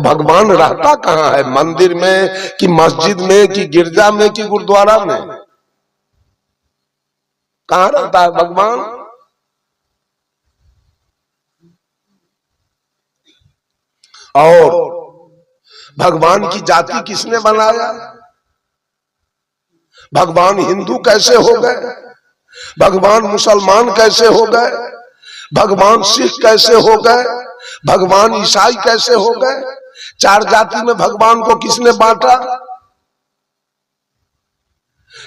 भगवान रहता कहाँ है? मंदिर में कि मस्जिद में कि गिरजा में कि गुरुद्वारा में? कहाँ रहता है भगवान? और भगवान की जाति किसने बनाया? भगवान हिंदू कैसे हो गए? भगवान मुसलमान कैसे हो गए? भगवान सिख कैसे हो गए? भगवान ईसाई कैसे हो गए? चार जाति में भगवान को किसने बांटा?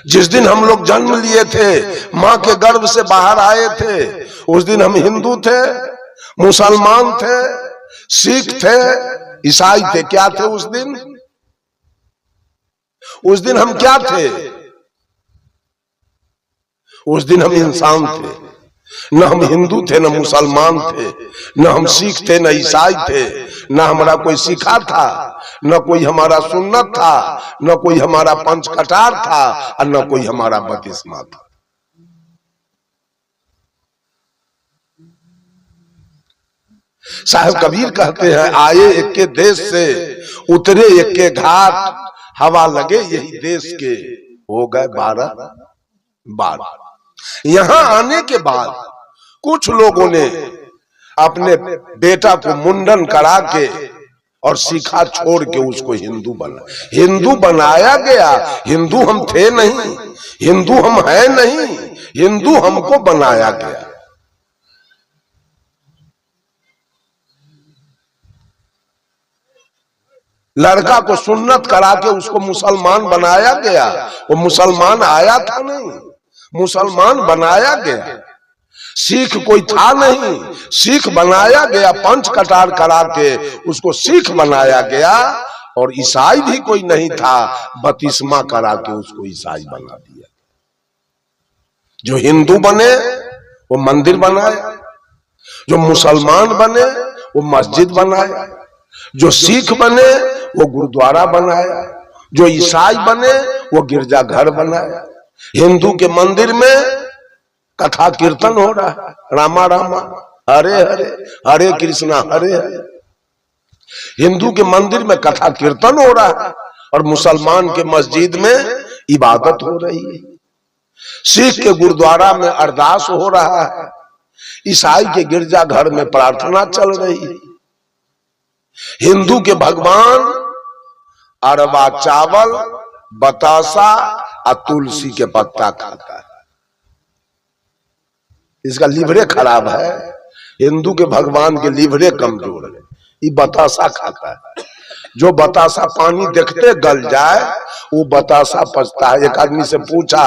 जिस दिन हम लोग जन्म लिए थे, मां के गर्भ से बाहर आए थे, उस दिन हम हिंदू थे, मुसलमान थे, सिख थे, ईसाई थे। क्या थे उस दिन? उस दिन हम क्या थे? उस दिन हम इंसान थे। न हम हिंदू थे, न मुसलमान थे, न हम सिख थे, न ईसाई थे, न हमारा कोई सिखा था, न कोई हमारा सुन्नत था, न कोई हमारा पंच कटार था, और न कोई हमारा बपतिस्मा था। साहब कबीर कहते हैं, आए एक के देश से, उतरे एक के घाट, हवा लगे यही देश के, हो गए 12 बार। यहां आने के बाद कुछ लोगों ने अपने बेटा को मुंडन करा के और सिखा छोड़ के उसको हिंदू बना। हिंदू बनाया गया, हिंदू हम थे नहीं, हिंदू हम है नहीं, हिंदू हमको बनाया गया। लड़का को सुन्नत करा के उसको मुसलमान बनाया गया। वो मुसलमान आया था नहीं, मुसलमान बनाया गया। सिख कोई था नहीं, सिख बनाया गया। पंच कटार करा के उसको सिख बनाया गया। और ईसाई भी कोई नहीं था, बपतिस्मा करा के उसको ईसाई बना दिया। जो हिंदू बने वो मंदिर बनाया, जो मुसलमान बने वो मस्जिद बनाया, जो सिख बने वो गुरुद्वारा बनाया, जो ईसाई बने वो गिरजा घर बनाया। हिंदू के मंदिर में कथा कीर्तन हो रहा है, रामा रामा हरे हरे, हरे कृष्णा हरे हरे। हिंदू के मंदिर में कथा कीर्तन हो रहा है और मुसलमान के मस्जिद में इबादत हो रही है। सिख के गुरुद्वारा में अरदास हो रहा है, ईसाई के गिरजा घर में प्रार्थना चल रही है। हिंदू के भगवान अरबा चावल, बतासा और तुलसी के पत्ता खाता है। इसका लीवरे खराब है। हिंदू के भगवान के लीवरे कमजोर है, ये बतासा खाता है। जो बतासा पानी देखते गल जाए वो बतासा पचता है। एक आदमी से पूछा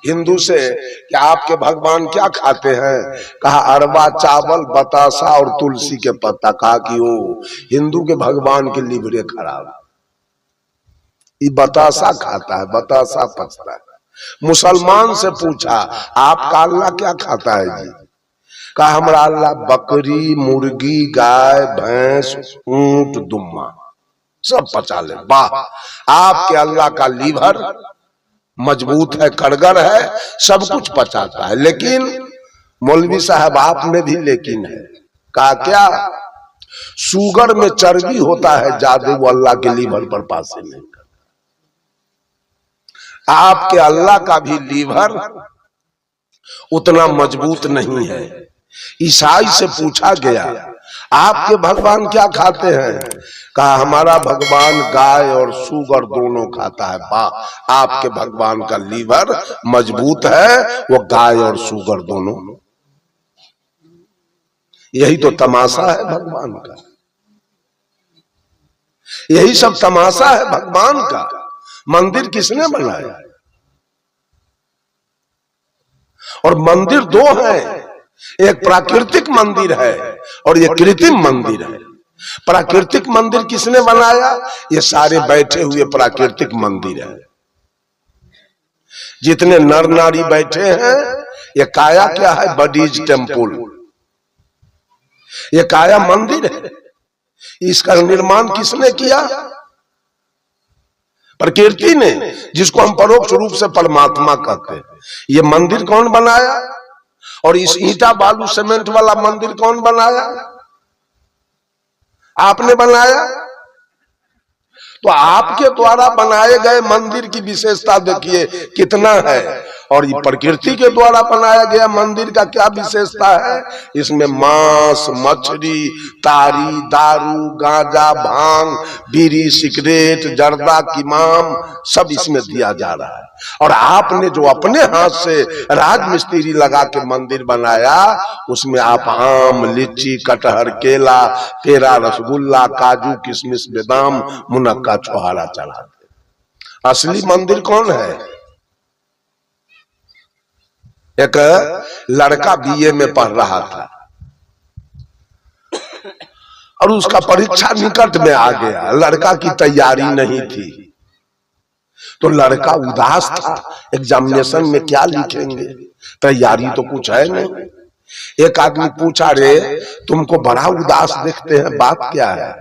हिंदू से कि आपके भगवान क्या खाते हैं? कहा अरबा चावल, बतासा और तुलसी के पत्ता। कहा कि वो हिंदू के भगवान के लीवरे खराब, ये बतासा खाता है, बतासा पचता है। मुसलमान से पूछा आपका अल्लाह क्या खाता है जी? कहा हमारा अल्लाह बकरी, मुर्गी, गाय, भैंस, ऊंट, दुम्मा सब पचा ले। वाह, आपके अल्लाह का लीवर मजबूत है, कड़गर है, सब कुछ पचाता है। लेकिन मौलवी साहब आप में भी लेकिन है। कहा क्या? शुगर में चर्बी होता है ज्यादा, वो अल्लाह के लीवर पर पासे नहीं। आपके अल्लाह का भी लीवर उतना मजबूत नहीं है। ईसाई से पूछा गया आपके भगवान क्या खाते हैं? कहा हमारा भगवान गाय और सुगर दोनों खाता है। वाह, आपके भगवान का लीवर मजबूत है, वो गाय और सुगर दोनों। यही तो तमाशा है भगवान का, यही सब तमाशा है भगवान का। मंदिर किसने बनाया? और मंदिर दो हैं, एक प्राकृतिक मंदिर है और एक कृत्रिम मंदिर है। प्राकृतिक मंदिर किसने बनाया? ये सारे बैठे हुए प्राकृतिक मंदिर है। जितने नर नारी बैठे हैं ये काया क्या है? Bodies temple. ये काया मंदिर है। इसका निर्माण किसने किया? प्रकृति ने, जिसको हम परोक्ष रूप से परमात्मा कहते हैं। ये मंदिर कौन बनाया? और इस ईंटा बालू सीमेंट वाला मंदिर कौन बनाया? आपने बनाया? तो आपके द्वारा बनाए गए मंदिर की विशेषता देखिए कितना है, और ये प्रकृति के द्वारा बनाया गया मंदिर का क्या विशेषता है। इसमें मांस, मछली, तारी, दारू, गांजा, भांग, बीड़ी, सिगरेट, जर्दा, किमाम सब इसमें दिया जा रहा है। और आपने जो अपने हाथ से राजमिस्त्री लगा के मंदिर बनाया, उसमें आप आम, लीची, कटहर, केला, पेड़ा, रसगुल्ला, काजू, किशमिश, बादाम, मुनक्का, छोहारा चढ़ाते। असली मंदिर कौन है? एक लड़का बीए में पढ़ रहा था और उसका परीक्षा निकट में आ गया। लड़का की तैयारी नहीं थी तो लड़का उदास था। एग्जामिनेशन में क्या लिखेंगे, तैयारी तो कुछ है नहीं। एक आदमी पूछा, रे तुमको बड़ा उदास देखते हैं, बात क्या है?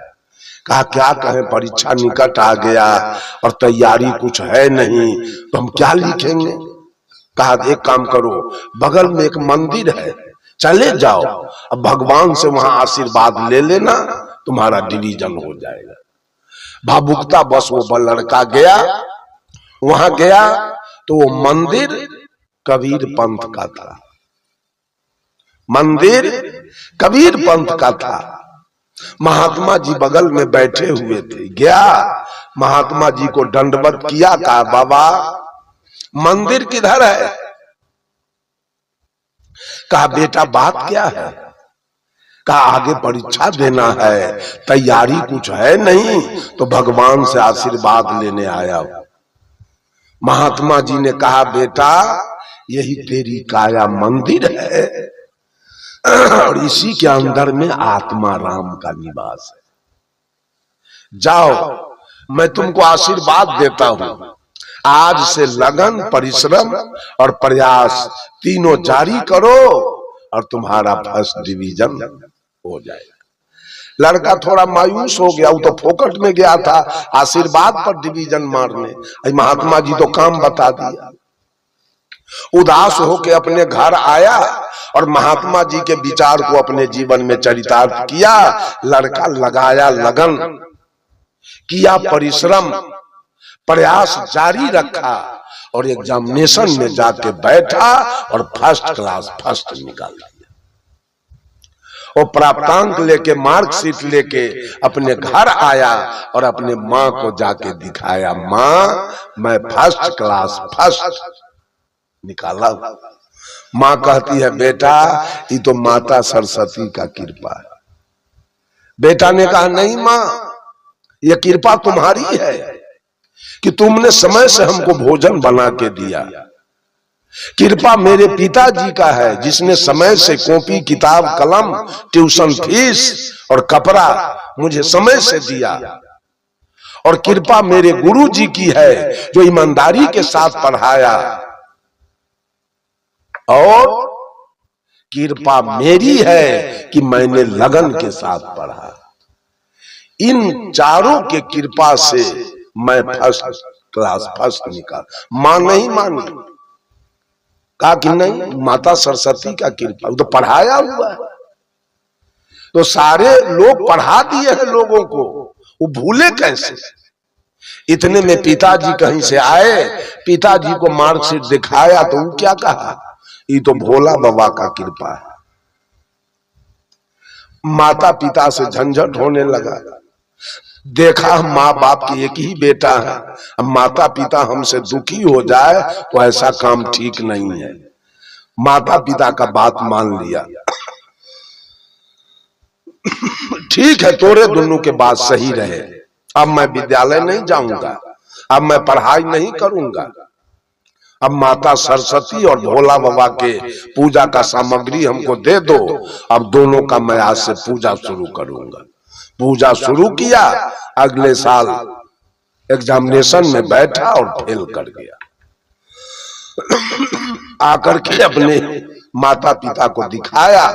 कहा क्या कहें, परीक्षा निकट आ गया और तैयारी कुछ है नहीं तो हम क्या लिखेंगे। कहा एक काम करो, बगल में एक मंदिर है, चले जाओ, अब भगवान से वहां आशीर्वाद ले लेना, तुम्हारा डिवीजन हो जाएगा। भावुकता बस वो लड़का गया। वहां गया तो वो मंदिर कबीर पंथ का था। मंदिर कबीर पंथ का था। महात्मा जी बगल में बैठे हुए थे। गया, महात्मा जी को दंडवत किया, कहा बाबा मंदिर किधर है? कहा बेटा बात क्या है? कहा आगे परीक्षा देना है, तैयारी कुछ है नहीं तो भगवान से आशीर्वाद लेने आया हूं। महात्मा जी ने कहा बेटा यही तेरी काया मंदिर है और इसी के अंदर में आत्मा राम का निवास है। जाओ, मैं तुमको आशीर्वाद देता हूं। आज से लगन, परिश्रम और प्रयास तीनों जारी करो और तुम्हारा फर्स्ट डिवीजन हो जाएगा। लड़का थोड़ा मायूस हो गया, वो तो फोकट में गया था आशीर्वाद पर डिवीजन मारने। महात्मा जी तो काम बता दिया। उदास होकर अपने घर आया और महात्मा जी के विचार को अपने जीवन में चरितार्थ किया। लड़का लगाया लगन, किया परिश्रम, प्रयास जारी रखा और एग्जामिनेशन में जाके बैठा और फर्स्ट क्लास फर्स्ट निकाल दिया। वो प्राप्तांक लेके, मार्कशीट लेके अपने घर आया और अपने माँ को जाके दिखाया, माँ मैं फर्स्ट क्लास फर्स्ट निकाला। माँ कहती है बेटा ये तो माता सरस्वती का कृपा है। बेटा ने कहा नहीं माँ, ये कृपा तुम्हारी है कि तुमने समय से हमको भोजन बना के दिया। कृपा मेरे पिताजी का है जिसने समय से कॉपी, किताब, कलम, ट्यूशन फीस और कपड़ा मुझे समय से दिया। और कृपा मेरे गुरु जी की है जो ईमानदारी के साथ पढ़ाया। और कृपा मेरी है कि मैंने लगन के साथ पढ़ा। इन चारों के कृपा से मैं फर्स्ट क्लास फर्स्ट निकाल। मां नहीं मानी, कहा कि नहीं माता सरस्वती का कृपा, तो पढ़ाया हुआ है। तो सारे लोग पढ़ा दिए हैं लोगों को, वो भूले कैसे? इतने में पिताजी कहीं से आए, पिताजी को मार्कशीट दिखाया तो वो क्या कहा, ये तो भोला बाबा का कृपा है। माता पिता से झंझट होने लगा। देखा माँ बाप की एक ही बेटा है, अब माता पिता हमसे दुखी हो जाए तो ऐसा काम ठीक नहीं है। माता पिता का बात मान लिया। ठीक है तोरे दोनों के बात सही रहे, अब मैं विद्यालय नहीं जाऊंगा, अब मैं पढ़ाई नहीं करूंगा। अब माता सरस्वती और भोला बाबा के पूजा का सामग्री हमको दे दो, अब दोनों का मैं आज से पूजा शुरू करूंगा। पूजा शुरू किया। अगले साल एग्जामिनेशन में बैठा और फेल कर गया। आकर के अपने माता पिता को दिखाया,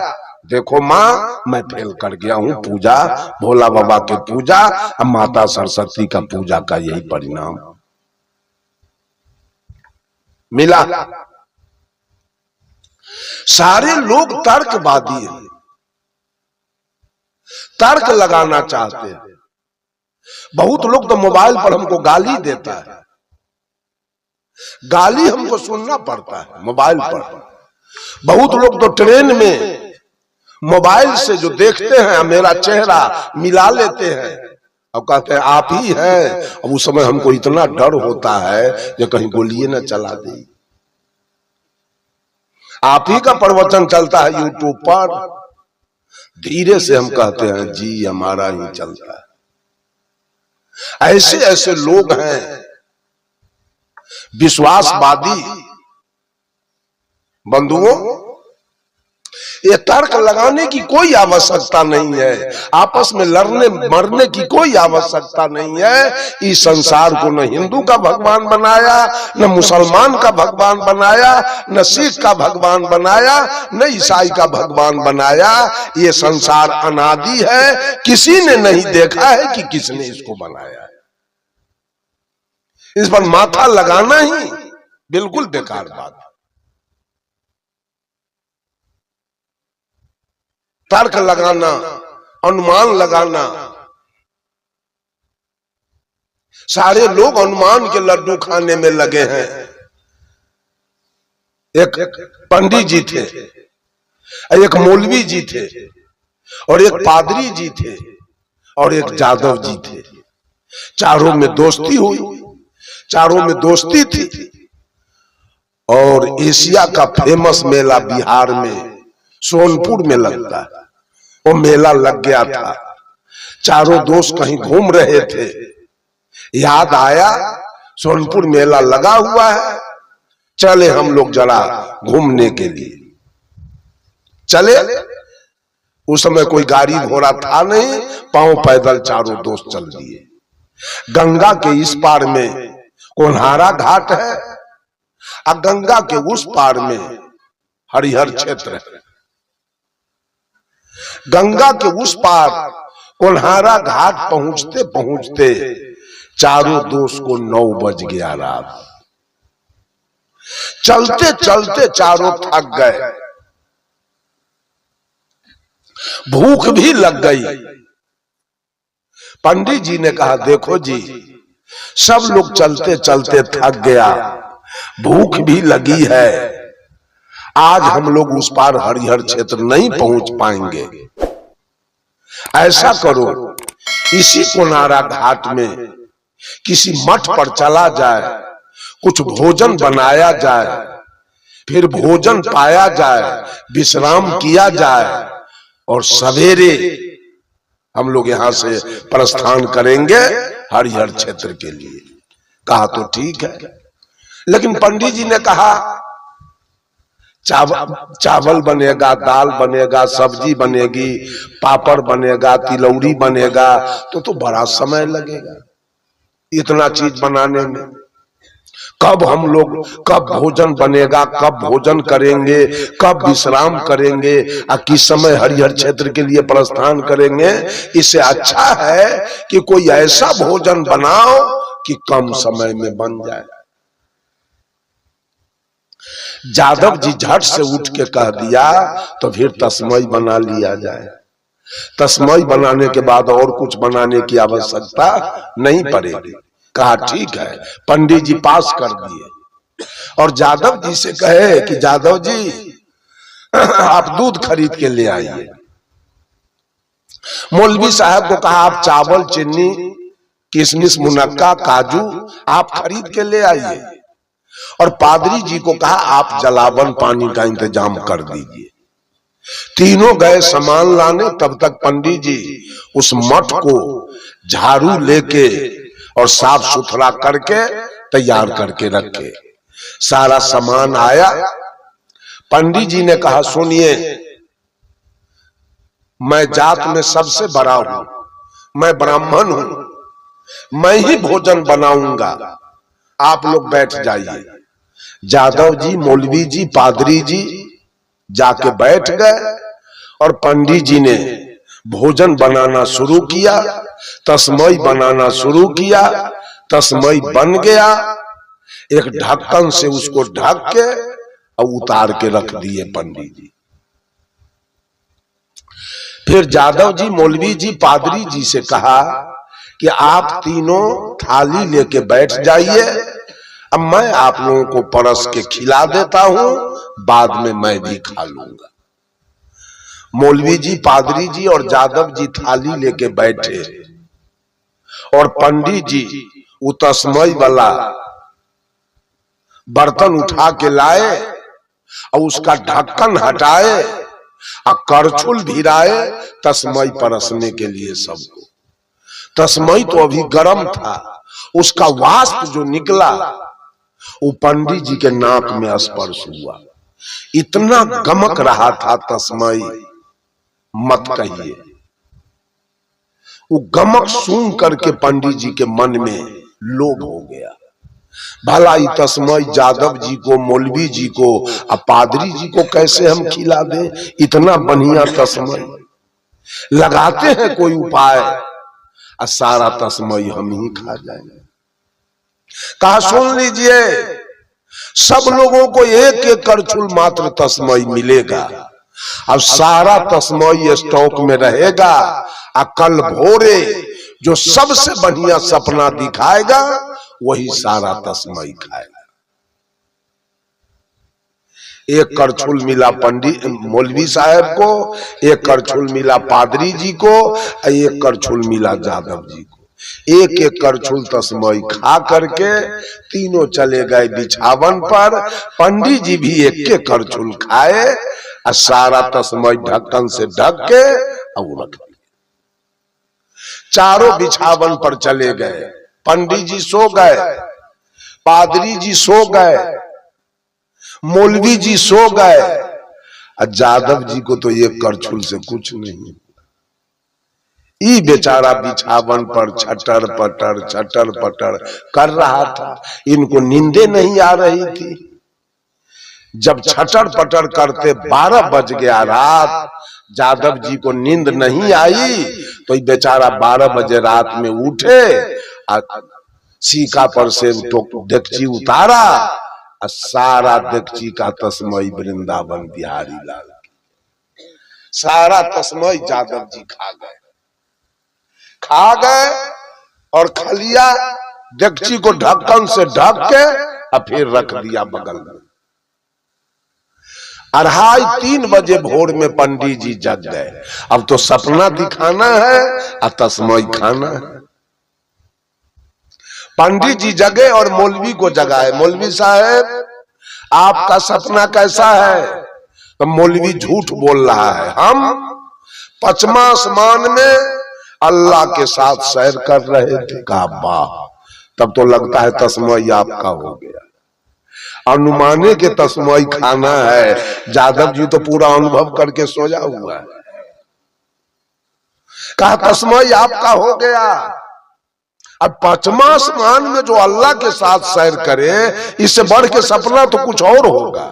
देखो माँ मैं फेल कर गया हूँ पूजा, भोला बाबा के पूजा, अब माता सरस्वती का पूजा का यही परिणाम मिला। सारे लोग तर्कवादी हैं, तर्क लगाना चाहते हैं। बहुत लोग तो मोबाइल पर हमको गाली देता है, गाली हमको सुनना पड़ता है मोबाइल पर। बहुत लोग तो ट्रेन में मोबाइल से जो देखते हैं मेरा चेहरा मिला लेते हैं और कहते हैं आप ही हैं। अब उस समय हमको इतना डर होता है कि कहीं गोलियां न चला दे। आप ही का प्रवचन चलता है यूट्यूब पर, धीरे से हम कहते हैं जी हमारा ही चलता है। ऐसे ऐसे लोग हैं विश्वासवादी बंधुओं, ये तर्क लगाने की कोई आवश्यकता नहीं है, आपस में लड़ने मरने की कोई आवश्यकता नहीं है। इस संसार को न हिंदू का भगवान बनाया, न मुसलमान का भगवान बनाया, न सिख का भगवान बनाया, न ईसाई का भगवान बनाया। ये संसार अनादि है, किसी ने नहीं देखा है कि किसने इसको बनाया है। इस पर माथा लगाना ही बिल्कुल बेकार बात है। तर्क लगाना, अनुमान लगाना, सारे लोग अनुमान के लड्डू खाने में लगे हैं। एक पंडित जी थे, एक मौलवी जी थे, और एक पादरी जी थे, और एक जादव जी थे। चारों में दोस्ती हुई, चारों में दोस्ती थी। और एशिया का फेमस मेला बिहार में सोनपुर में लगता है, वो मेला लग गया था। चारों दोस्त कहीं घूम रहे थे, याद आया सोनपुर मेला लगा हुआ है, चले हम लोग जरा घूमने के लिए चले। उस समय कोई गाड़ी घोड़ा था नहीं, पांव पैदल चारों दोस्त चल दिए। गंगा के इस पार में कोन्हारा घाट है और गंगा के उस पार में हरिहर क्षेत्र है। गंगा के उस पार कोन्हारा घाट पहुंचते पहुंचते चारों दोस्त को 9 बज गया रात। चलते चलते चारों थक गए, भूख भी लग गई। पंडित जी ने कहा देखो जी, सब लोग चलते चलते थक गया, भूख भी लगी है, आज हम लोग उस पार हरिहर क्षेत्र नहीं पहुंच पाएंगे। ऐसा करो, इसी कोनारा घाट में किसी मठ पर चला जाए, कुछ भोजन बनाया जाए, फिर भोजन पाया जाए, विश्राम किया जाए, और सवेरे हम लोग यहां से प्रस्थान करेंगे हरिहर क्षेत्र के लिए। कहा तो ठीक है, लेकिन पंडित जी ने कहा चावल बनेगा, दाल बनेगा, सब्जी बनेगी, पापड़ बनेगा, तिलौरी बनेगा, तो बड़ा समय लगेगा इतना चीज बनाने में। कब हम लोग, कब भोजन बनेगा, कब भोजन करेंगे, कब विश्राम करेंगे, और किस समय हरिहर क्षेत्र के लिए प्रस्थान करेंगे। इससे अच्छा है कि कोई ऐसा भोजन बनाओ कि कम समय में बन जाए। जादव जी झट से उठ के कह दिया तो फिर तस्मई बना लिया जाए। तस्मई बनाने के बाद और कुछ बनाने की आवश्यकता नहीं पड़ेगी। कहा ठीक है, पंडित जी पास कर दिए और जादव जी से कहे कि जादव जी आप दूध खरीद के ले आइए। मौलवी साहब को कहा आप चावल, चीनी, किशमिश, मुनक्का, काजू आप खरीद के ले आइए। और पादरी जी को कहा आप जलावन पानी का इंतजाम कर दीजिए। तीनों गए सामान लाने, तब तक पंडित जी उस मठ को झाड़ू लेके और साफ सुथरा करके तैयार करके रखे। सारा सामान आया। पंडित जी ने कहा सुनिए, मैं जात में सबसे बड़ा हूं, मैं ब्राह्मण हूं, मैं ही भोजन बनाऊंगा, आप लोग बैठ जाइए। जादव जी, मौलवी जी, पादरी जी जाके बैठ गए और पंडित जी ने भोजन बनाना शुरू किया, तस्मई बनाना शुरू किया। तस्मई बन गया, एक ढक्कन से उसको ढक के और उतार के रख दिए पंडित जी। फिर जादव जी, मौलवी जी, पादरी जी से कहा कि आप तीनों थाली लेके बैठ जाइए, अब मैं आप लोगों को परस के खिला देता हूं, बाद में मैं भी खा लूंगा। मौलवी जी, पादरी जी और जादव जी थाली लेके बैठे और पंडित जी वो तस्मई वाला बर्तन उठा के लाए और उसका ढक्कन हटाए और करछुल भिराए तस्मई परसने के लिए सबको। तस्मई तो अभी गर्म था, उसका वाष्प जो निकला वो पंडित जी के नाक में स्पर्श हुआ। इतना गमक रहा था तस्मई, मत कहिए। वो गमक सुन करके पंडित जी के मन में लोभ हो गया, भला ई तस्मई जादव जी को, मौलवी जी को और पादरी जी को कैसे हम खिला दें? इतना बढ़िया तस्मई, लगाते हैं कोई उपाय और सारा तस्मई हम ही खा जाएंगे। कहा सुन लीजिए, सब लोगों को एक एक करछुल मात्र तस्मई मिलेगा। अब सारा तस्मई स्टॉक में रहेगा और कल भोरे जो सबसे बढ़िया सपना दिखाएगा वही सारा तस्मई खाएगा। एक करछुल मिला पंडित मौलवी साहब को, एक करछुल मिला पादरी जी को, एक करछुल मिला जादव जी को। एक एक करछुल तस्मई खा करके तीनों चले गए बिछावन पर। पंडित जी भी एक एक करछुल खाए और सारा तस्मई ढक्कन से ढक के और रख दिया। चारों बिछावन पर चले गए। पंडित जी सो गए, पादरी जी सो गए, मौलवी जी सो गए और जादव जी को तो एक करछुल से कुछ नहीं। ई बेचारा बिछावन पर छटर पटर कर रहा था। इनको नींदे नहीं आ रही थी। जब छटर पटर करते 12 बज गया रात, जादव जी को नींद नहीं आई तो बेचारा 12 बजे रात में उठे, सीका पर से डेकची उतारा और सारा डेकची का तस्मई वृंदावन बिहारी लाल, सारा तस्मई जादव जी खा गए और खलिया डेकची को ढक्कन से ढक के और फिर रख दिया बगल में। 2:30-3 बजे भोर में पंडित जी जग गए। अब तो सपना दिखाना है और तस्मई खाना है। पंडित जी जगे और मौलवी को जगाए, मौलवी साहब आपका सपना कैसा है? तो मौलवी झूठ बोल रहा है, हम 5वां आसमान में अल्लाह के साथ सैर कर रहे थे। कहा वाह, तब तो लगता है तस्मई आपका हो गया। अनुमाने के तस्मई खाना है। जादव जी तो पूरा अनुभव करके सोया हुआ है। कहा तस्मई आपका हो गया। अब 5वां आसमान में जो अल्लाह के साथ सैर करे, इससे बढ़ के सपना तो कुछ और होगा।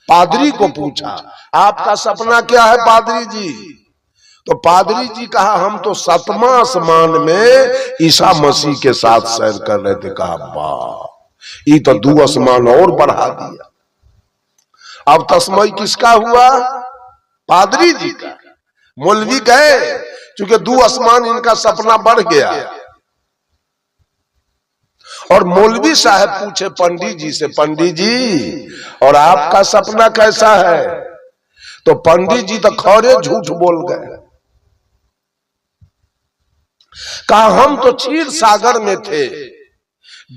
पादरी को पूछा आपका सपना क्या है पादरी जी? तो पादरी जी कहा हम तो 7वां आसमान में ईसा मसीह के साथ सैर कर रहे थे। कहा वाह, ये तो 2 आसमान और बढ़ा दिया। अब तस्मई किसका हुआ? पादरी जी का। मौलवी गए, क्योंकि 2 आसमान इनका सपना बढ़ गया। और मौलवी साहब पूछे पंडित जी से, पंडित जी और आपका सपना कैसा है? तो पंडित जी तो खौरे झूठ बोल गए। कहा हम तो क्षीर सागर में थे,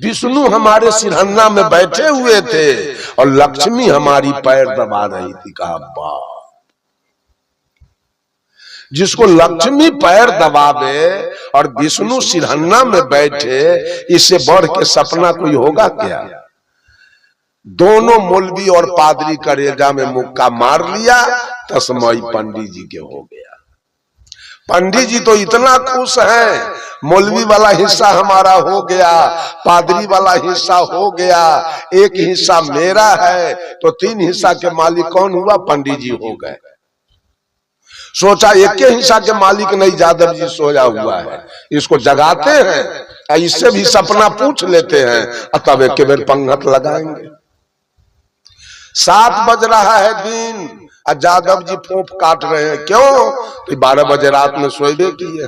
विष्णु हमारे सिरहन्ना में बैठे हुए थे और लक्ष्मी हमारी पैर दबा रही थी। कहा वाह, जिसको लक्ष्मी पैर दबावे और विष्णु सिरहन्ना में बैठे, इससे बढ़ के सपना कोई होगा क्या? दोनों मौलवी और पादरी करेजा में मुक्का मार लिया। तस्मई पंडित जी के हो गया। पंडित जी तो इतना खुश हैं, मौलवी वाला हिस्सा हमारा हो गया, पादरी वाला हिस्सा हो गया, एक हिस्सा मेरा है। तो 3 हिस्सा के मालिक कौन हुआ? पंडित जी हो गए। सोचा एक के हिस्सा के मालिक नहीं, जादव जी सोया हुआ है, इसको जगाते हैं, इससे भी सपना पूछ लेते हैं, तब एक बेर पंगत लगाएंगे। 7 बज रहा है दिन और जादव जी फोंफ काट रहे हैं। क्यों? तो 12 बजे रात में सोए की है।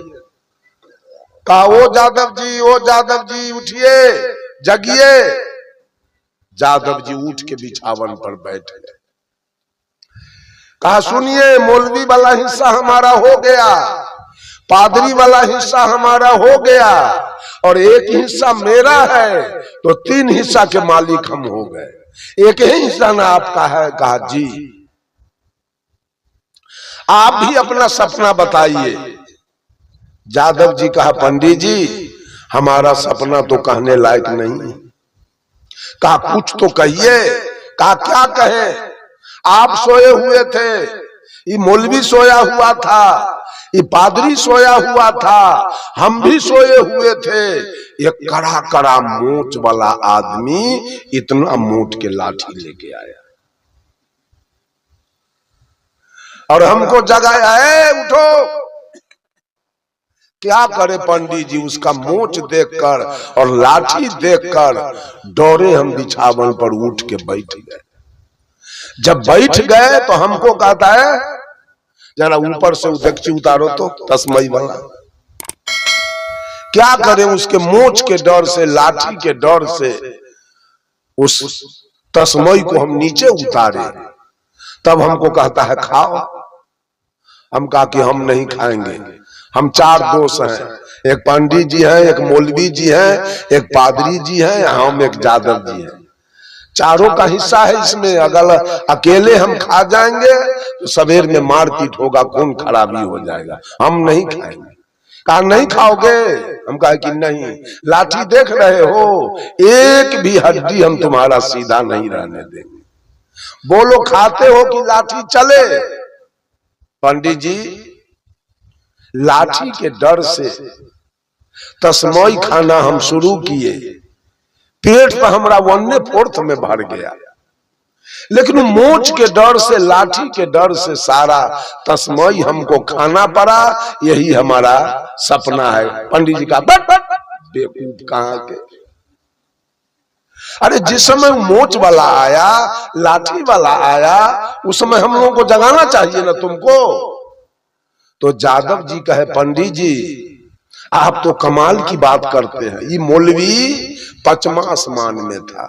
कहा ओ जादव जी उठिए, जगिए। जादव जी उठ के बिछावन पर बैठ गए। कहा सुनिए, मौलवी वाला हिस्सा हमारा हो गया, पादरी वाला हिस्सा हमारा हो गया, और एक हिस्सा मेरा है, तो 3 हिस्सा के मालिक हम हो गए। एक ही हिस्सा ना आपका है? कहा जी। आप भी अपना सपना बताइए। जादव जी कहा पंडित जी हमारा सपना तो कहने लायक नहीं। कहा कुछ तो कहिए। कहा क्या कहे? आप सोए हुए थे, ये मौलवी सोया हुआ था, ये पादरी सोया हुआ था, हम भी सोए हुए थे। एक कड़ा कड़ा मोच वाला आदमी इतना मोट के लाठी लेके आया और हमको जगाया, है उठो। क्या करे पंडित जी, उसका मोच देखकर और लाठी देखकर डरे हम बिछावन पर उठ के बैठ गए। जब बैठ गए तो हमको कहता है जरा ऊपर से डेगची उतारो तो तस्मई वाला। क्या करें, उसके मोच के डर से, लाठी के डर से उस तस्मई को हम नीचे उतारे। तब हमको कहता है खाओ। हम कहा कि हम नहीं खाएंगे। हम 4 दोस्त हैं, एक पंडित जी हैं, एक मौलवी जी हैं, एक पादरी जी हैं, हम एक जादव जी हैं। चारों का हिस्सा है इसमें। अगर अकेले हम खा जाएंगे तो सवेर में मारपीट होगा, खून खराबी हो जाएगा, हम नहीं खाएंगे। कहा नहीं खाओगे? हम कहा कि नहीं। लाठी देख रहे हो, एक भी हड्डी हम तुम्हारा सीधा नहीं रहने देंगे। बोलो खाते हो कि लाठी चले? पंडित जी लाठी के डर से तस्मई खाना हम शुरू किए, पेट पर हमारा 1/4 में भर गया, लेकिन मोच के डर से, लाठी के डर से सारा तस्मई हमको खाना पड़ा। यही हमारा सपना है। पंडित जी का बेवकूफ कहां के। अरे जिस समय मोच वाला आया, लाठी वाला आया, उस समय हम लोगों को जगाना चाहिए ना तुमको। तो जादव जी कहे पंडित जी आप तो कमाल की बात करते हैं। ये मौलवी 5वां आसमान में था,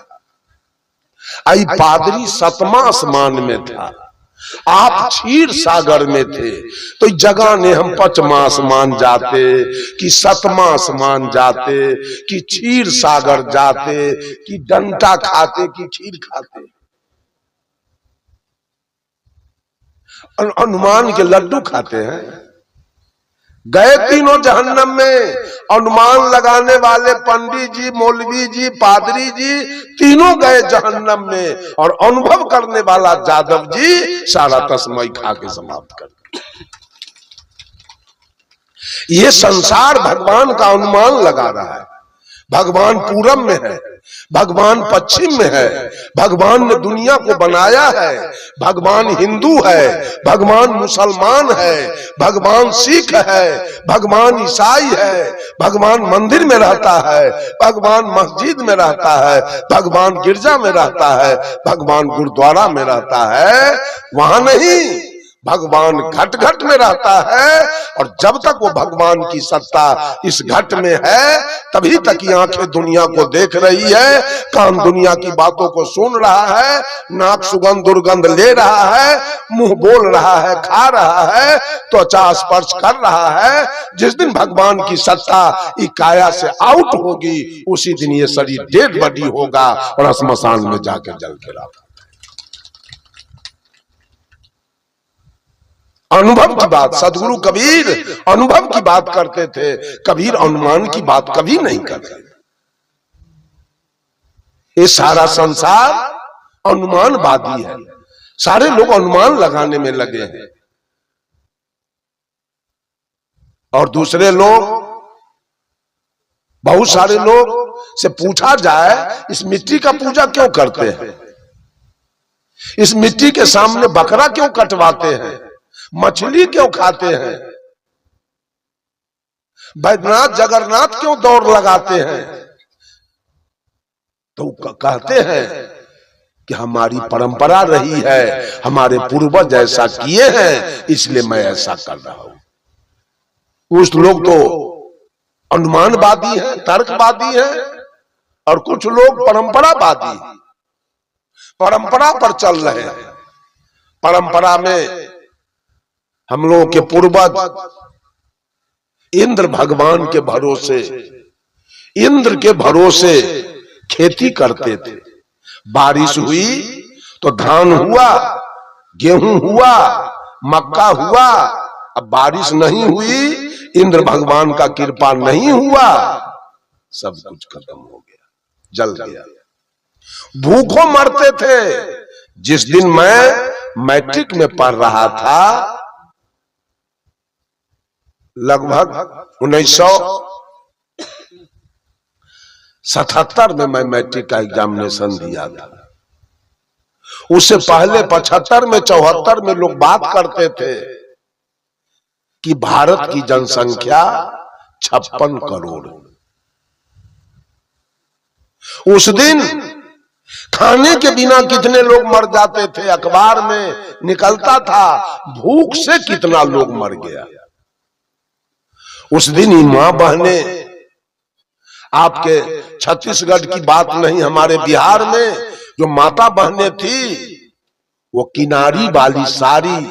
आई पादरी 7वां आसमान में था, आप क्षीर सागर में थे। तो जगह ने हम 5वां आसमान जाते कि 7वां आसमान जाते कि क्षीर सागर जाते कि डंटा खाते कि खीर खाते। हनुमान के लड्डू खाते हैं। गए तीनों जहन्नम में। अनुमान लगाने वाले पंडित जी, मौलवी जी, पादरी जी तीनों गए जहन्नम में, और अनुभव करने वाला जादव जी सारा तस्मई खा के समाप्त कर दिया। ये संसार भगवान का अनुमान लगा रहा है। भगवान पूरब में है, भगवान पश्चिम में है, भगवान ने दुनिया को बनाया है, भगवान हिंदू है, भगवान मुसलमान है, भगवान सिख है, भगवान ईसाई है, भगवान मंदिर में रहता है, भगवान मस्जिद में रहता है, भगवान गिरजा में रहता है, भगवान गुरुद्वारा में रहता है। वहां नहीं, भगवान घट घट में रहता है। और जब तक वो भगवान की सत्ता इस घट में है तभी तक ये आंखें दुनिया को देख रही है, कान दुनिया की बातों को सुन रहा है, नाक सुगंध दुर्गंध ले रहा है, मुंह बोल रहा है, खा रहा है, त्वचा स्पर्श कर रहा है। जिस दिन भगवान की सत्ता इस काया से आउट होगी उसी दिन ये शरीर डेड बॉडी होगा और श्मशान में जाकर जल के रहा। अनुभव की बात सदगुरु कबीर अनुभव की बात करते थे, कबीर अनुमान की बात कभी नहीं करते। ये सारा संसार अनुमानवादी है, सारे लोग अनुमान लगाने में लगे हैं। और दूसरे लोग, बहुत सारे लोग से पूछा जाए इस मिट्टी का पूजा क्यों करते हैं, इस मिट्टी के सामने बकरा क्यों कटवाते हैं, मछली क्यों खाते हैं, बैद्यनाथ जगन्नाथ क्यों दौड़ लगाते हैं, तो कहते हैं कि हमारी परंपरा रही है, हमारे पूर्वज ऐसा किए हैं इसलिए मैं ऐसा कर रहा हूं। कुछ लोग तो अनुमानवादी हैं, तर्कवादी हैं, और कुछ लोग परंपरावादी, परंपरा पर चल रहे हैं। परंपरा में हम लोगों के पूर्वज इंद्र भगवान के भरोसे, इंद्र के भरोसे खेती करते थे। बारिश हुई तो धान हुआ, गेहूं हुआ, मक्का हुआ। अब बारिश नहीं हुई, इंद्र भगवान का कृपा नहीं हुआ, सब कुछ खत्म हो गया, जल गया, भूखों मरते थे। जिस दिन मैं मैट्रिक में पढ़ रहा था, लगभग 1977 में मैं मैट्रिक का एग्जामिनेशन दिया था। उससे पहले 75 में 74 में लोग बात करते थे कि भारत की जनसंख्या 56 करोड़। उस दिन खाने के बिना कितने लोग मर जाते थे, अखबार में निकलता था, भूख से कितना लोग मर गया। उस दिन ही मां बहने, आपके छत्तीसगढ़ की बात नहीं, हमारे बिहार में जो माता बहने थी, वो किनारी वाली साड़ी,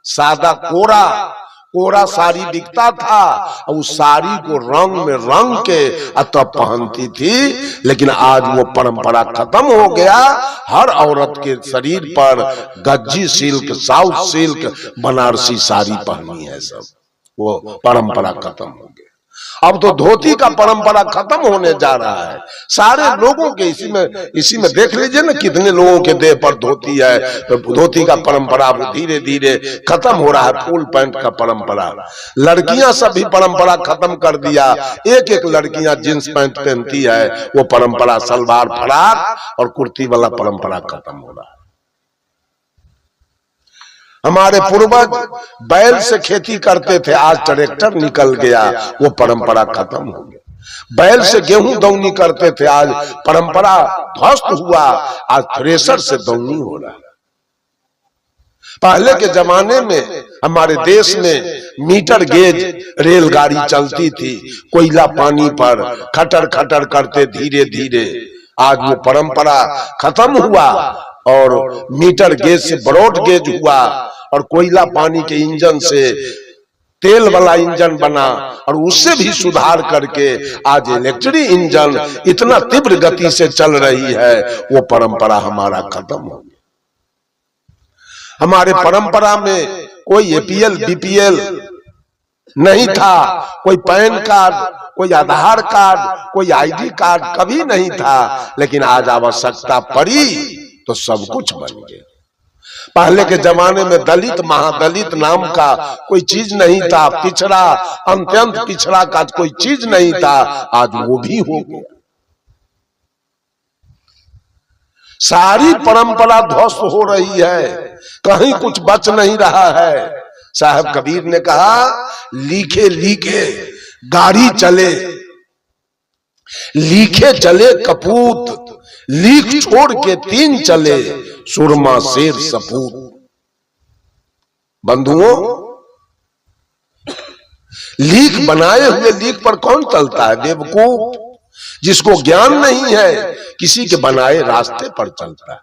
सादा कोरा कोरा साड़ी दिखता था, और उस साड़ी को रंग में रंग के तब पहनती थी। लेकिन आज वो परंपरा खत्म हो गया। हर औरत के शरीर पर Gajji silk, south silk, Banarasi sari पहनी है सब, वो परंपरा खत्म हो गया। अब तो धोती का परंपरा खत्म होने जा रहा है। सारे लोगों के इसी में देख लीजिए ना, कितने लोगों के देह पर धोती है। तो धोती का परंपरा धीरे धीरे खत्म हो रहा है। फुल पैंट का परंपरा, लड़कियां सभी परंपरा खत्म कर दिया। एक एक लड़कियां जींस पैंट पहनती है, वो परंपरा सलवार फराक और कुर्ती वाला परंपरा खत्म हो रहा है। हमारे पूर्वज बैल से खेती करते थे, आज ट्रैक्टर निकल गया, वो परंपरा खत्म हो गया। बैल से गेहूं दौनी करते थे, आज परंपरा ध्वस्त हुआ, आज थ्रेसर से दौनी हो रहा है। पहले के जमाने में हमारे देश में मीटर गेज रेलगाड़ी चलती थी, कोयला पानी पर खटर खटर करते धीरे धीरे। आज वो परंपरा खत्म हुआ और मीटर गेज से ब्रॉड गेज हुआ, और कोयला पानी के इंजन से तेल वाला इंजन बना, और उससे भी सुधार करके आज इलेक्ट्रिक इंजन इतना तीव्र गति से चल रही है। वो परंपरा हमारा खत्म हो गया। हमारे परंपरा में कोई एपीएल बीपीएल नहीं था, कोई पैन कार्ड, कोई आधार कार्ड, कोई आईडी कार्ड कभी नहीं था। लेकिन आज आवश्यकता पड़ी तो सब कुछ बन गया। पहले के जमाने में दलित महादलित नाम का कोई चीज नहीं था, पिछड़ा अत्यंत पिछड़ा का कोई चीज नहीं था, आज वो भी हो गया। सारी परंपरा ध्वस्त हो रही है, कहीं कुछ बच नहीं रहा है। साहब कबीर ने कहा, लिखे लिखे गाड़ी चले, लिखे चले कपूत, लीख छोड़ के तीन चले, सुरमा शेर सपूत। बंधुओं, लीख बनाए हुए लीख पर कौन चलता है? बेवकूफ, जिसको ज्ञान नहीं है, किसी के बनाए रास्ते पर चलता है।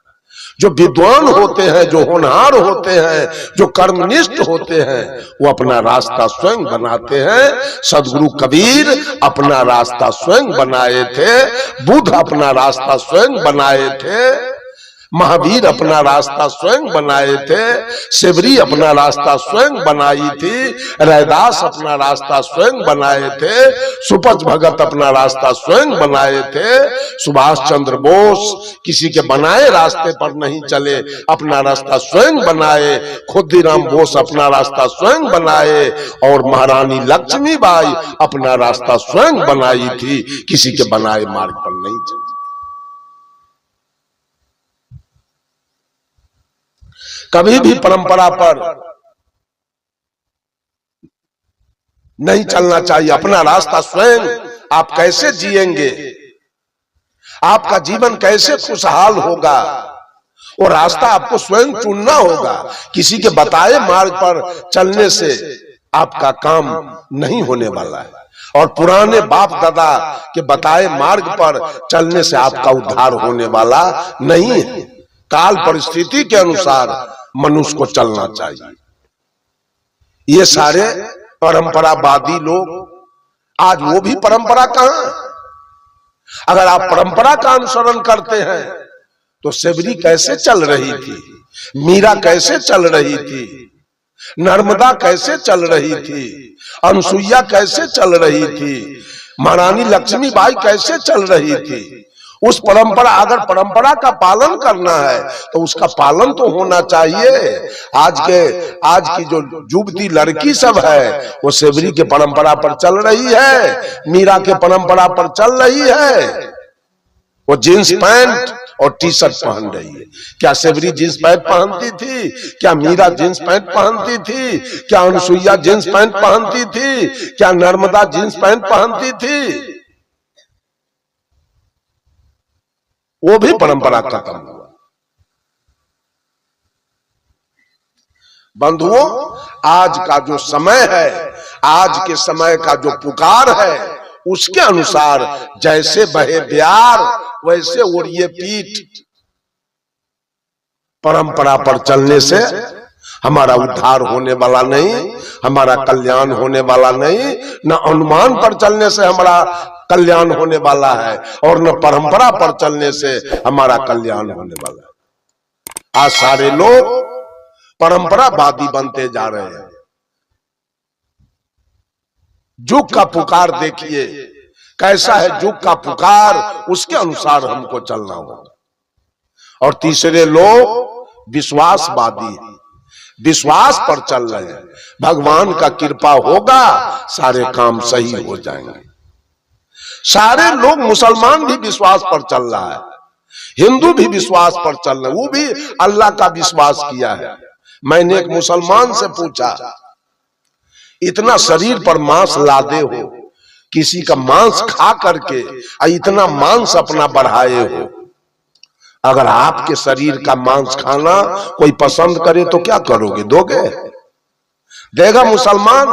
जो विद्वान होते हैं, जो होनहार होते हैं, जो कर्मनिष्ठ होते हैं, वो अपना रास्ता स्वयं बनाते हैं। सदगुरु कबीर अपना रास्ता स्वयं बनाए थे, बुद्ध अपना रास्ता स्वयं बनाए थे, महावीर अपना रास्ता स्वयं बनाए थे, शिवरी अपना रास्ता स्वयं बनाई थी, रैदास अपना रास्ता स्वयं बनाए थे, सुपच भगत अपना रास्ता स्वयं बनाए थे, सुभाष चंद्र बोस किसी के बनाए रास्ते पर नहीं चले, अपना रास्ता स्वयं बनाए, खुदीराम बोस अपना रास्ता स्वयं बनाए, और महारानी लक्ष्मीबाई अपना रास्ता स्वयं बनाई थी, किसी के बनाए मार्ग पर नहीं चले। कभी भी परंपरा पर नहीं चलना चाहिए। अपना रास्ता स्वयं आप कैसे जिएंगे, आपका जीवन कैसे खुशहाल होगा, वो रास्ता आपको स्वयं चुनना होगा। किसी के बताए मार्ग पर चलने से आपका काम नहीं होने वाला है। और पुराने बाप दादा के बताए मार्ग पर चलने से आपका उद्धार होने वाला नहीं है। काल परिस्थिति के अनुसार मनुष्य को चलना चाहिए। ये सारे परंपरावादी लोग, आज वो भी परंपरा कहां है? अगर आप परंपरा का अनुसरण करते हैं तो सेबरी कैसे चल रही थी, मीरा कैसे चल रही थी, नर्मदा कैसे चल रही थी, अनसुईया कैसे चल रही थी, महारानी लक्ष्मीबाई कैसे चल रही थी। उस परंपरा, अगर परंपरा का पालन करना है तो उसका पालन तो होना चाहिए। आज की जो युवती लड़की सब है वो सेबरी के परंपरा पर चल रही है, मीरा के परंपरा पर चल रही है। वो जींस पैंट और टी शर्ट पहन रही है। क्या सेबरी जींस पैंट पहनती थी? क्या मीरा जींस पैंट पहनती थी? क्या अनसुईया जींस पैंट पहनती थी? क्या नर्मदा जींस पैंट पहनती थी? वो भी परंपरा खत्म हुआ। बंधुओं, आज का जो समय है, आज के समय का जो पुकार है, उसके अनुसार जैसे बहे ब्यार वैसे ओढ़िए पीठ। परंपरा पर चलने से हमारा उद्धार होने वाला नहीं, हमारा कल्याण होने वाला नहीं। न अनुमान पर चलने से हमारा कल्याण होने वाला है और न परंपरा पर चलने से हमारा कल्याण होने वाला है। आज सारे लोग परंपरावादी बनते जा रहे हैं। युग का पुकार देखिए कैसा है, युग का पुकार, उसके अनुसार हमको चलना होगा। और तीसरे लोग विश्वासवादी, विश्वास पर चल रहे हैं। भगवान का कृपा होगा, सारे काम सही हो जाएंगे। सारे लोग, मुसलमान भी विश्वास पर चल रहा है, हिंदू भी विश्वास पर चल रहा है, वो भी अल्लाह का विश्वास किया है। मैंने एक मुसलमान से पूछा, इतना शरीर पर मांस लादे हो, किसी का मांस खा करके इतना मांस अपना बढ़ाए हो, अगर आपके शरीर का मांस खाना कोई पसंद करे तो क्या करोगे? दोगे? देगा मुसलमान?